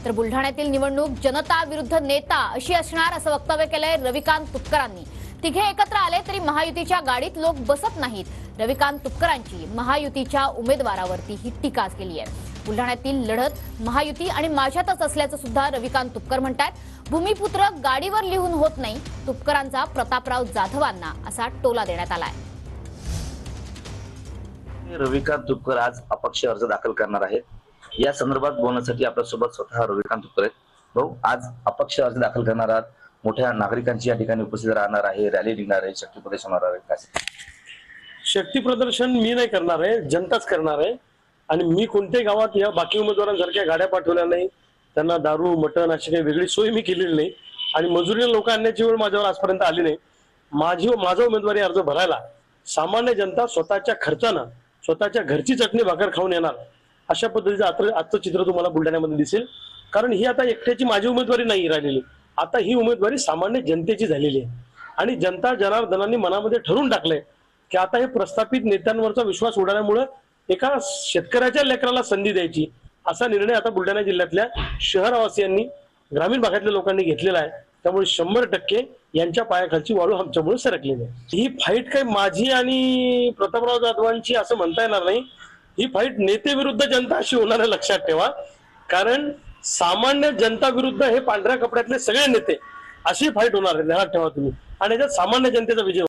तर बुलढाण्यातील निवडणूक जनता विरुद्ध नेता अशी असणार असं वक्तव्य केलंय रविकांत तुपकरांनी। तिघे एकत्र आले तरी महायुतीच्या गाडीत लोक बसत नाहीत। रविकांत तुपकरांची महायुतीच्या उमेदवारावरती ही टीका केली आहे। बुलढाण्यातील लढत महायुती आणि माझ्यातच असल्याचं सुद्धा रविकांत तुपकर म्हणतात। भूमिपुत्र गाडीवर लिहून होत नाही, तुपकरांचा प्रतापराव जाधवांना असा टोला देण्यात आलाय। रविकांत तुपकर आज अपक्ष अर्ज दाखल करणार आहेत। या संदर्भात बोलण्यासाठी आपल्यासोबत स्वतः रविकांत तुपकर आहेत। भाऊ, आज अपक्ष अर्ज दाखल करणार आहात, मोठ्या नागरिकांची या ठिकाणी उपस्थित राहणार आहे, रॅली निघणार आहे, शक्ती प्रदर्शन होणार आहे। काय शक्ती प्रदर्शन मी नाही करणार आहे, जनताच करणार आहे। आणि मी कोणत्याही गावात या बाकी उमेदवारांसारख्या गाड्या पाठवल्या नाही, त्यांना दारू मटण अशी काही वेगळी सोय मी केलेली नाही। आणि मजुरी लोक आणण्याची वेळ माझ्यावर आजपर्यंत आली नाही। माझा उमेदवारी अर्ज भरायला सामान्य जनता स्वतःच्या खर्चानं स्वतःच्या घरची चटणी भाकर खाऊन येणार, अशा पद्धतीचं आजचं चित्र तुम्हाला बुलढाण्यामध्ये दिसेल। कारण ही आता एकट्याची माझी उमेदवारी नाही राहिलेली, आता ही उमेदवारी सामान्य जनतेची झालेली आहे। आणि जनता जनार्दनांनी मनामध्ये ठरवून टाकलंय की आता हे प्रस्थापित नेत्यांवरचा विश्वास उडाल्यामुळे एका शेतकऱ्याच्या लेकराला संधी द्यायची, असा निर्णय आता बुलढाणा जिल्ह्यातल्या शहरवासियांनी, ग्रामीण भागातल्या लोकांनी घेतलेला आहे। त्यामुळे 100% यांच्या पायाखालची वाळू आमच्यामुळे सरकलेली आहे। ही फाईट काही माझी आणि प्रतापराव जाधवांची असं म्हणता येणार नाही, ही फाईट नेते विरुद्ध जनता अशी होणार आहे, लक्षात ठेवा। कारण सामान्य जनता विरुद्ध हे पांढऱ्या कपड्यातले सगळे नेते, अशी फाईट होणार आहे, लक्षात ठेवा तुम्ही। आणि याच्यात सामान्य जनतेचा विजय